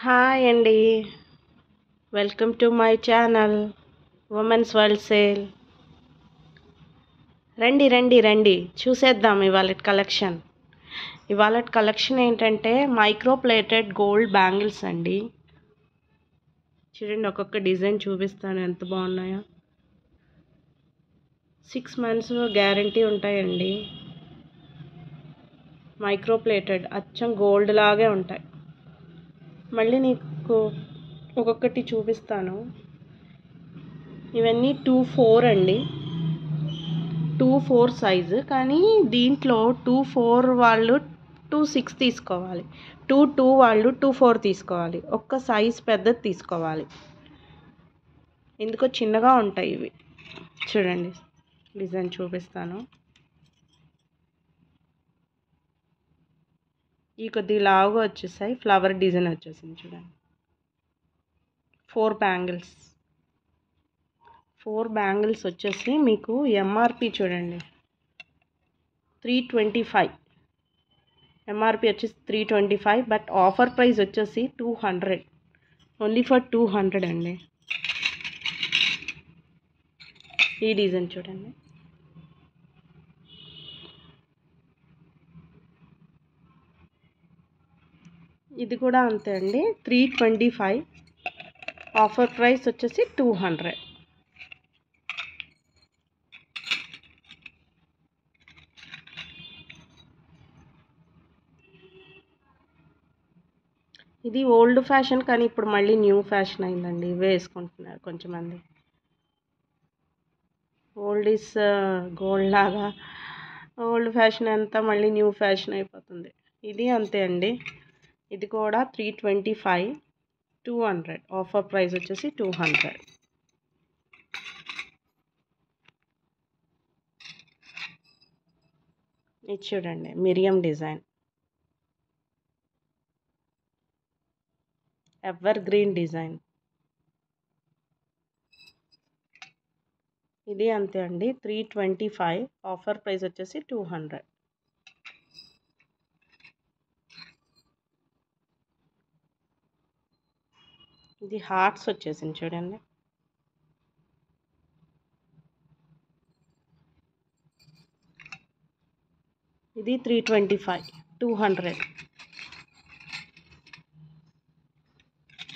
Hi అండి. Welcome to my channel women's world sale. రండి రండి రండి చూసేద్దాం ఇవాళ కలెక్షన్ ఏంటంటే మైక్రో ప్లేటెడ్ గోల్డ్ బ్యాంగిల్స్ అండి. చూడండి, ఒక్కొక్క డిజైన్ చూపిస్తాను ఎంత బాగున్నాయో. 6 months గ్యారంటీ ఉంటాయండి. మైక్రో ప్లేటెడ్ అచ్చం గోల్డ్ లాగే ఉంటాయి. మళ్ళీ నీకు ఒక్కొక్కటి చూపిస్తాను. ఇవన్నీ 2-4 అండి, 2-4 సైజు. కానీ దీంట్లో 2-4 వాళ్ళు 2-6 తీసుకోవాలి, 2-2 వాళ్ళు 2-4 తీసుకోవాలి. ఒక్క సైజ్ పెద్దది తీసుకోవాలి, ఎందుకో చిన్నగా ఉంటాయి ఇవి. చూడండి, డిజైన్ చూపిస్తాను. ఈ కొద్దిగా లావుగా వచ్చేసాయి, ఫ్లవర్ డిజైన్ వచ్చేసింది. చూడండి, 4 బ్యాంగిల్స్ వచ్చేసి మీకు ఎంఆర్పి చూడండి 325. ఎంఆర్పి వచ్చేసి 325, బట్ ఆఫర్ ప్రైస్ వచ్చేసి 200, ఓన్లీ ఫర్ 200 అండి. ఈ డిజైన్ చూడండి, ఇది కూడా అంతే అండి, 325. ఆఫర్ ప్రైస్ వచ్చేసి 200. ఇది ఓల్డ్ ఫ్యాషన్, కానీ ఇప్పుడు మళ్ళీ న్యూ ఫ్యాషన్ అయిందండి. ఇవే వేసుకుంటున్నారు కొంచెమంది. ఓల్డ్ ఈస్ గోల్డ్ లాగా ఓల్డ్ ఫ్యాషన్ అంతా మళ్ళీ న్యూ ఫ్యాషన్ అయిపోతుంది. ఇది అంతే అండి, ఇది కూడా 325, 200. ఆఫర్ ప్రైస్ వచ్చేసి 200. ఇది చూడండి, మిరియం డిజైన్, ఎవర్ గ్రీన్ డిజైన్. ఇది అంతే అండి, 325. ఆఫర్ ప్రైస్ వచ్చేసి 200. ఇది హార్ట్స్ వచ్చేసింది చూడండి. ఇది 325, 200.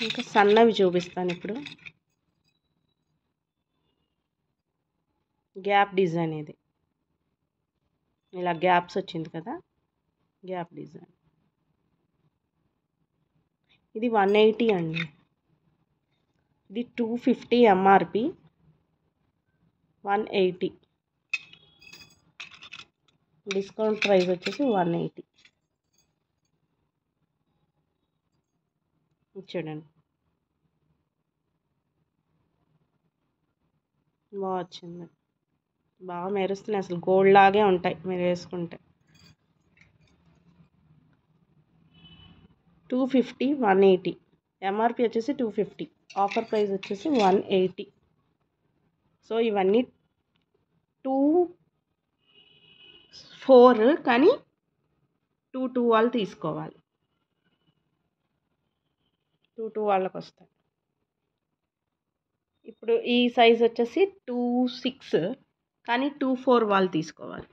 ఇంకా సన్నవి చూపిస్తాను ఇప్పుడు. గ్యాప్ డిజైన్, ఇది ఇలా గ్యాప్స్ వచ్చింది కదా, గ్యాప్ డిజైన్. ఇది 180 అండి, ఇది 250 ఎంఆర్పి, 180. డిస్కౌంట్ ప్రైస్ వచ్చేసి 180. చూడండి, బాగా వచ్చింది, బాగా మెరుస్తున్నాయి, అసలు గోల్డ్ లాగే ఉంటాయి మీరు వేసుకుంటే. 250, 180. ఎంఆర్పి వచ్చేసి 250, ఆఫర్ ప్రైస్ వచ్చేసి 180. సో ఇవన్నీ 2-4, కానీ 2-2 వాళ్ళు తీసుకోవాలి, 2-2 వాళ్ళకి వస్తాయి. ఇప్పుడు ఈ సైజ్ వచ్చేసి 2-6, కానీ 2-4 వాళ్ళు తీసుకోవాలి.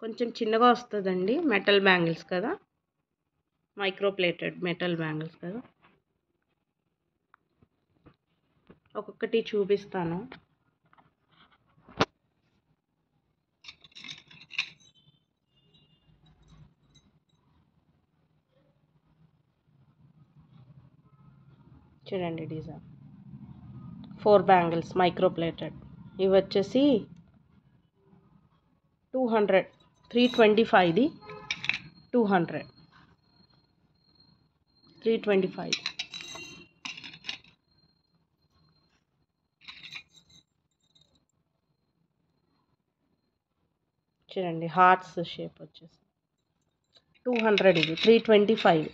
కొంచెం చిన్నగా వస్తుందండి, మెటల్ బ్యాంగిల్స్ కదా, మైక్రో ప్లేటెడ్ మెటల్ బ్యాంగిల్స్ కదా. ఒక్కొక్కటి చూపిస్తాను. చూడండి, డిజైన్ 4 బ్యాంగిల్స్ మైక్రో ప్లేటెడ్. ఇవి వచ్చేసి 200, 325ది 200, 325. చూడండి, హార్ట్స్ షేప్ వచ్చేసి 200, ఇది 325.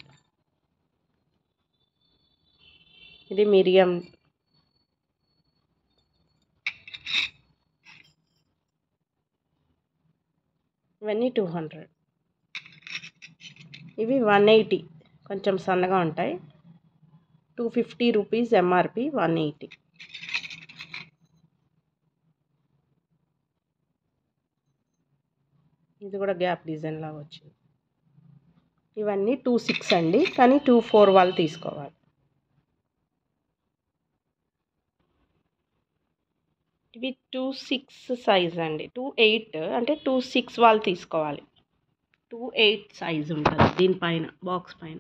ఇది మిరియం, ఇవన్నీ 200. ఇవి 180, కొంచెం సన్నగా ఉంటాయి. 250 రూపీస్ ఎంఆర్పి, 180. ఇది కూడా గ్యాప్ డిజైన్ లాగా వచ్చింది. ఇవన్నీ 26 అండి, కానీ 24 వాళ్ళు తీసుకోవాలి. ఇవి 26 సైజ్ అండి. 28 అంటే 26 వాళ్ళు తీసుకోవాలి. 28 సైజ్ ఉంటుంది దీనిపైన, బాక్స్ పైన,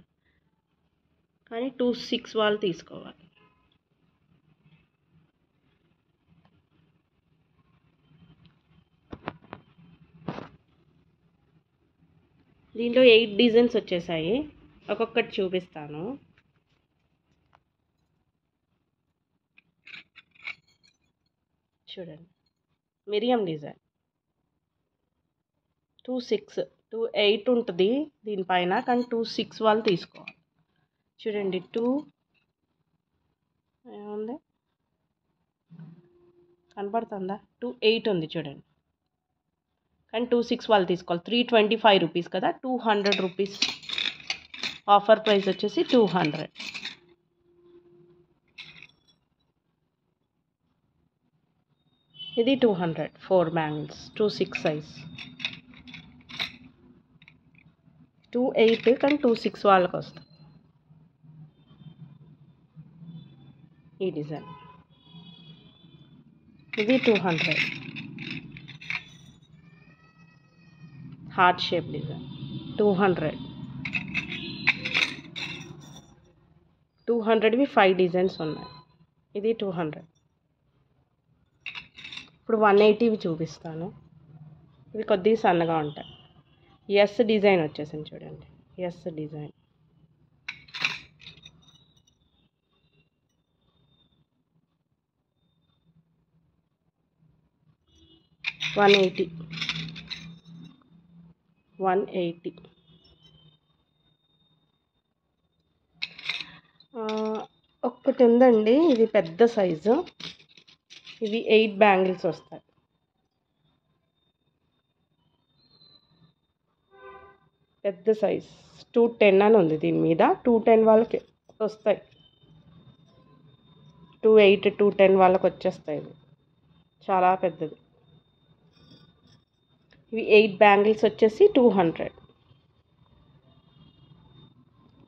కానీ 26 వాళ్ళు తీసుకోవాలి. దీంట్లో 8 డిజైన్స్ వచ్చేసాయి. ఒక్కొక్కటి చూపిస్తాను. చూడండి, మిరియం డిజైన్ 26, 28 ఉంటుంది దీనిపైన, కానీ 26 వాళ్ళు తీసుకోవాలి. చూడండి, 2 ఏముంది కనపడుతుందా, 28 ఉంది చూడండి, కానీ 26 వాళ్ళు తీసుకోవాలి. 325 రూపీస్ కదా, 200 రూపీస్. ఆఫర్ ప్రైస్ వచ్చేసి 200. ఇది 200, 4 బ్యాంగిల్స్, 26 సైజ్. 28 కానీ 26 వాళ్ళకి వస్తుంది ఈ డిజైన్. ఇది 200, హార్ట్ షేప్ డిజైన్. 200, 200వి 5 డిజైన్స్ ఉన్నాయి. ఇది 200. ఇప్పుడు 180వి చూపిస్తాను. ఇవి కొద్దిగా సన్నగా ఉంటాయి. ఎస్ డిజైన్ వచ్చేసింది చూడండి, ఎస్ డిజైన్. One eighty. ఒక్కటి ఉందండి, ఇది పెద్ద సైజు. ఇవి 8 బ్యాంగిల్స్ వస్తాయి. పెద్ద సైజ్ 210 అని ఉంది దీని మీద. 210 వాళ్ళకి వస్తాయి. 28, 210 వాళ్ళకి వచ్చేస్తాయి. ఇవి చాలా పెద్దది. ఇవి 8 బ్యాంగిల్స్ వచ్చేసి 200.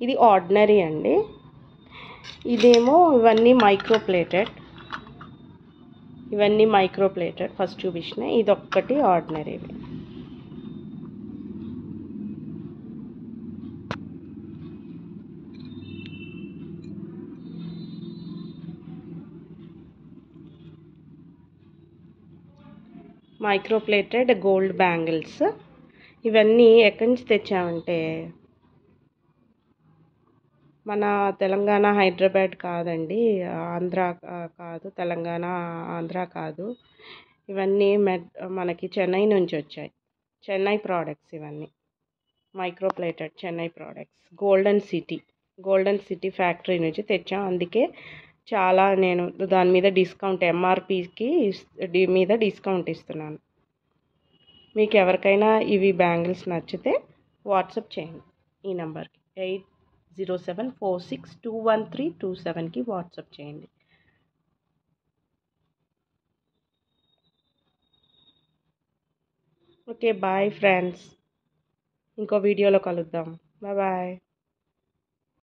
ఇది ఆర్డినరీ అండి. ఇదేమో ఇవన్నీ మైక్రో ప్లేటెడ్. ఫస్ట్ చూపించిన ఇది ఒక్కటి ఆర్డినరీవి. Micro plated gold bangles. ఇవన్నీ ఎక్కడి నుంచి తెచ్చామంటే మన తెలంగాణ, హైదరాబాద్ కాదండి, ఆంధ్ర కాదు, తెలంగాణ ఆంధ్ర కాదు. ఇవన్నీ మనకి చెన్నై నుంచి వచ్చాయి. చెన్నై ప్రోడక్ట్స్ ఇవన్నీ. Micro plated Chennai products. Golden city factory నుంచి తెచ్చాం. అందుకే చాలా నేను దాని మీద డిస్కౌంట్, ఎంఆర్పికి మీద డిస్కౌంట్ ఇస్తున్నాను. మీకు ఎవరికైనా ఇవి బ్యాంగిల్స్ నచ్చితే వాట్సాప్ చేయండి ఈ నెంబర్కి. 8074621327కి వాట్సాప్ చేయండి. Okay, bye friends. ఇంకో వీడియోలో కలుద్దాం. బాయ్.